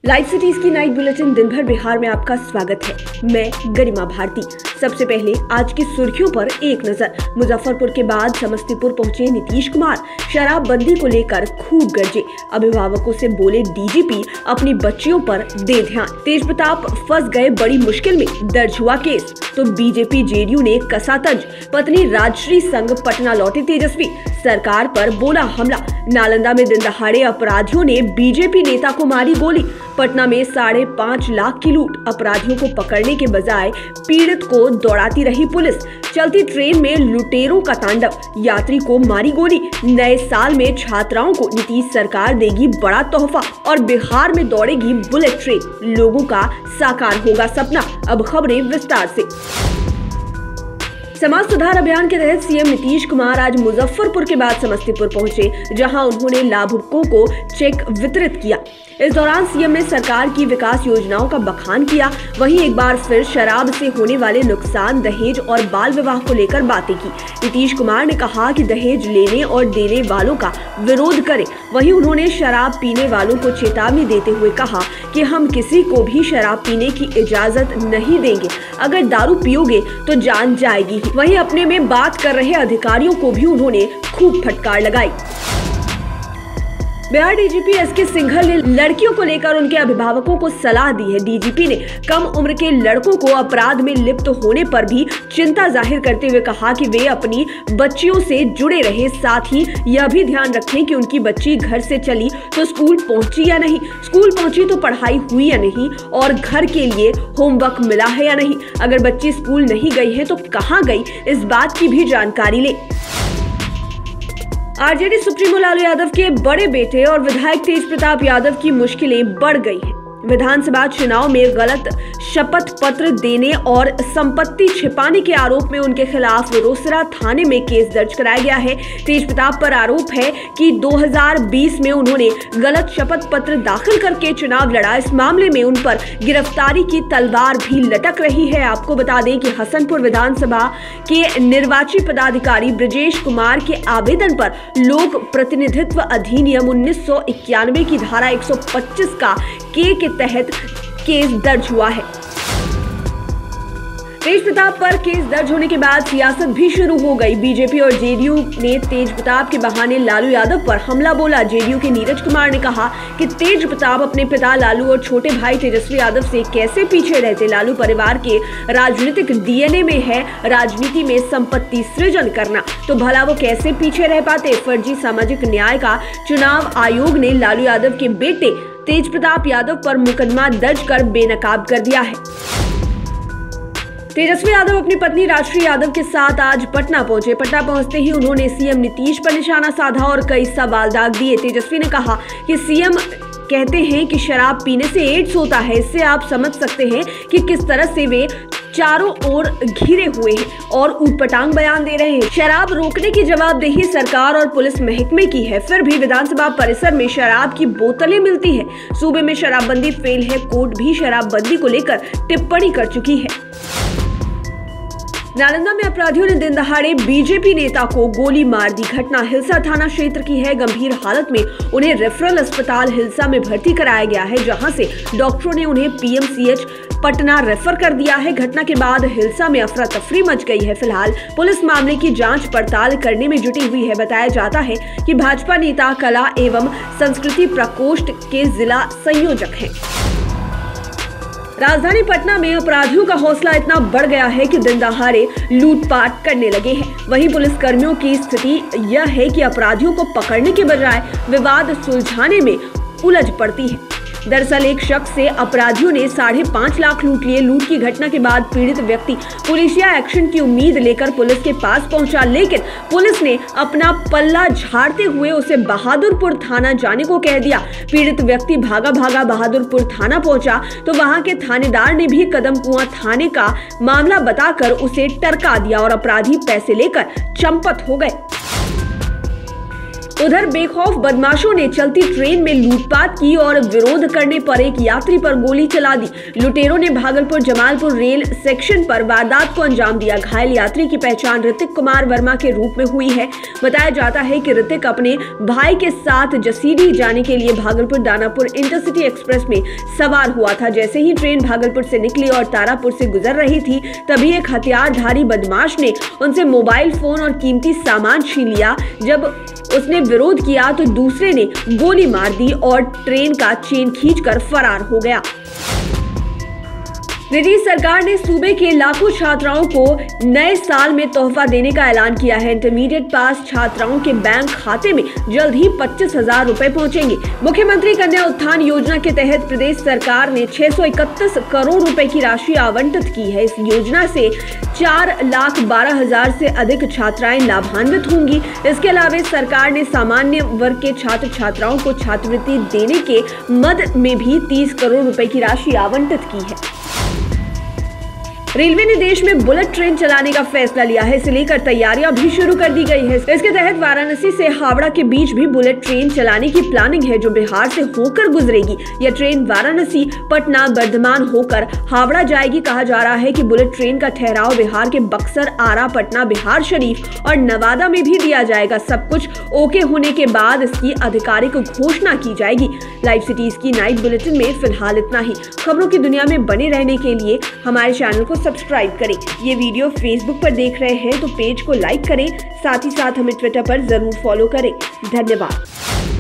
Live cities की night bulletin दिन भर बिहार में आपका स्वागत है। मैं गरिमा भारती। सबसे पहले आज की सुर्खियों पर एक नजर। मुजफ्फरपुर के बाद समस्तीपुर पहुंचे नीतीश कुमार। शराबबंदी को लेकर खूब गरजे। अभिभावकों से बोले डीजीपी, अपनी बच्चियों पर दे ध्यान। तेजप्रताप फंस गए बड़ी मुश्किल में, दर्ज हुआ केस। तो बीजेपी जेडीयू ने कसा तंज। पत्नी राजश्री संग पटना लौटे तेजस्वी। सरकार पर बोला हमला। नालंदा में दिन दहाड़े अपराधियों ने बीजेपी नेता को मारी गोली। पटना में 5.5 लाख की लूट। अपराधियों को पकड़ने के बजाय पीड़ित को दौड़ाती रही पुलिस। चलती ट्रेन में लुटेरों का तांडव। यात्री को मारी गोली। नए साल में छात्राओं को नीतीश सरकार देगी बड़ा तोहफा और बिहार में दौड़ेगी बुलेट ट्रेन। लोगों का साकार होगा सपना। अब खबरें विस्तार से। समाज सुधार अभियान के तहत सीएम नीतीश कुमार आज मुजफ्फरपुर के बाद समस्तीपुर पहुंचे, जहां उन्होंने लाभुकों को चेक वितरित किया। इस दौरान सीएम ने सरकार की विकास योजनाओं का बखान किया। वहीं एक बार फिर शराब से होने वाले नुकसान, दहेज और बाल विवाह को लेकर बातें की। नीतीश कुमार ने कहा कि दहेज लेने और देने वालों का विरोध करें। वहीं उन्होंने शराब पीने वालों को चेतावनी देते हुए कहा कि हम किसी को भी शराब पीने की इजाजत नहीं देंगे। अगर दारू पियोगे तो जान जाएगी। वहीं अपने में बात कर रहे अधिकारियों को भी उन्होंने खूब फटकार लगाई। बिहार डीजीपी एसके सिंघल ने लड़कियों को लेकर उनके अभिभावकों को सलाह दी है। डीजीपी ने कम उम्र के लड़कों को अपराध में लिप्त होने पर भी चिंता जाहिर करते हुए कहा कि वे अपनी बच्चियों से जुड़े रहे। साथ ही यह भी ध्यान रखें कि उनकी बच्ची घर से चली तो स्कूल पहुंची या नहीं, स्कूल पहुंची तो पढ़ाई हुई या नहीं और घर के लिए होमवर्क मिला है या नहीं। अगर बच्ची स्कूल नहीं गई है तो कहाँ गई, इस बात की भी जानकारी ले। आरजेडी सुप्रीमो लालू यादव के बड़े बेटे और विधायक तेजप्रताप यादव की मुश्किलें बढ़ गई हैं। विधानसभा चुनाव में गलत शपथ पत्र देने और संपत्ति छिपाने के आरोप में उनके खिलाफ रोसड़ा थाने में केस दर्ज कराया गया है। तेजप्रताप पर आरोप है कि 2020 में उन्होंने गलत शपथ पत्र दाखिल करके चुनाव लड़ा। इस मामले में उन पर गिरफ्तारी की तलवार भी लटक रही है। आपको बता दें कि हसनपुर विधानसभा के निर्वाची पदाधिकारी ब्रजेश कुमार के आवेदन पर लोक प्रतिनिधित्व अधिनियम 1991 की धारा 125 का के तहत केस दर्ज हुआ है। तेजप्रताप पर केस दर्ज होने के बाद सियासत भी शुरू हो गई। बीजेपी और जेडीयू ने तेजप्रताप के बहाने लालू यादव पर हमला बोला। जेडीयू के नीरज कुमार ने कहा कि तेजप्रताप अपने पिता लालू और छोटे भाई तेजस्वी यादव से कैसे पीछे रहते। लालू परिवार के राजनीतिक डीएनए में है राजनीति में संपत्ति सृजन करना, तो भला वो कैसे पीछे रह पाते। फर्जी सामाजिक न्याय का चुनाव आयोग ने लालू यादव के बेटे तेजप्रताप यादव पर मुकदमा दर्ज कर बेनकाब कर दिया है। तेजस्वी यादव अपनी पत्नी राजश्री यादव के साथ आज पटना पहुंचे। पटना पहुंचते ही उन्होंने सीएम नीतीश पर निशाना साधा और कई सवाल दाग दिए। तेजस्वी ने कहा कि सीएम कहते हैं कि शराब पीने से एड्स होता है। इससे आप समझ सकते हैं कि किस तरह से वे चारों ओर घिरे हुए हैं और ऊटपटांग बयान दे रहे हैं। शराब रोकने की जवाबदेही सरकार और पुलिस महकमे की है, फिर भी विधानसभा परिसर में शराब की बोतलें मिलती है। सूबे में शराबबंदी फेल है। कोर्ट भी शराबबंदी को लेकर टिप्पणी कर चुकी है। नालंदा में अपराधियों ने दिन दहाड़े बीजेपी नेता को गोली मार दी। घटना हिलसा थाना क्षेत्र की है। गंभीर हालत में उन्हें रेफरल अस्पताल हिलसा में भर्ती कराया गया है, जहां से डॉक्टरों ने उन्हें पीएमसीएच पटना रेफर कर दिया है। घटना के बाद हिलसा में अफरा तफरी मच गई है। फिलहाल पुलिस मामले की जांच पड़ताल करने में जुटी हुई है। बताया जाता है कि भाजपा नेता कला एवं संस्कृति प्रकोष्ठ के जिला संयोजक हैं। राजधानी पटना में अपराधियों का हौसला इतना बढ़ गया है कि दिन दहाड़े लूटपाट करने लगे हैं। वहीं पुलिस कर्मियों की स्थिति यह है कि अपराधियों को पकड़ने के बजाय विवाद सुलझाने में उलझ पड़ती है। दरअसल एक शख्स से अपराधियों ने 5.5 लाख लूट लिए। लूट की घटना के बाद पीड़ित व्यक्ति पुलिसिया एक्शन की उम्मीद लेकर पुलिस के पास पहुंचा, लेकिन पुलिस ने अपना पल्ला झाड़ते हुए उसे बहादुरपुर थाना जाने को कह दिया। पीड़ित व्यक्ति भागा भागा बहादुरपुर थाना पहुंचा तो वहां के थानेदार ने भी कदम कुआं थाने का मामला बताकर उसे टरका दिया और अपराधी पैसे लेकर चंपत हो गए। उधर बेखौफ बदमाशों ने चलती ट्रेन में लूटपाट की और विरोध करने पर एक यात्री पर गोली चला दी। लुटेरों ने भागलपुर जमालपुर रेल सेक्शन पर वारदात को अंजाम दिया। घायल यात्री की पहचान ऋतिक कुमार वर्मा के रूप में हुई है। बताया जाता है कि ऋतिक अपने भाई के साथ जसीडीह जाने के लिए भागलपुर दानापुर इंटरसिटी एक्सप्रेस में सवार हुआ था। जैसे ही ट्रेन भागलपुर से निकली और तारापुर से गुजर रही थी, तभी एक हथियारधारी बदमाश ने उनसे मोबाइल फोन और कीमती सामान छीन लिया। जब उसने विरोध किया तो दूसरे ने गोली मार दी और ट्रेन का चेन खींचकर फरार हो गया। नीतीश सरकार ने सूबे के लाखों छात्राओं को नए साल में तोहफा देने का ऐलान किया है। इंटरमीडिएट पास छात्राओं के बैंक खाते में जल्द ही 25,000 रुपए पहुंचेंगे। मुख्यमंत्री कन्या उत्थान योजना के तहत प्रदेश सरकार ने 631 करोड़ रुपए की राशि आवंटित की है। इस योजना से 4,12,000 से अधिक छात्राएं लाभान्वित होंगी। इसके अलावा सरकार ने सामान्य वर्ग के छात्र छात्राओं को छात्रवृत्ति देने के मद में भी 30 करोड़ रुपए की राशि आवंटित की है। रेलवे ने देश में बुलेट ट्रेन चलाने का फैसला लिया है। इसे लेकर तैयारियां भी शुरू कर दी गई है। इसके तहत वाराणसी से हावड़ा के बीच भी बुलेट ट्रेन चलाने की प्लानिंग है, जो बिहार से होकर गुजरेगी। यह ट्रेन वाराणसी पटना बर्धमान होकर हावड़ा जाएगी। कहा जा रहा है कि बुलेट ट्रेन का ठहराव बिहार के बक्सर, आरा, पटना, बिहार शरीफ और नवादा में भी दिया जाएगा। सब कुछ ओके होने के बाद इसकी आधिकारिक घोषणा की जाएगी। लाइव सिटीज की नाइट बुलेटिन में फिलहाल इतना ही। खबरों की दुनिया में बने रहने के लिए हमारे चैनल को सब्सक्राइब करें। ये वीडियो फेसबुक पर देख रहे हैं तो पेज को लाइक करें, साथ ही साथ हमें ट्विटर पर जरूर फॉलो करें। धन्यवाद।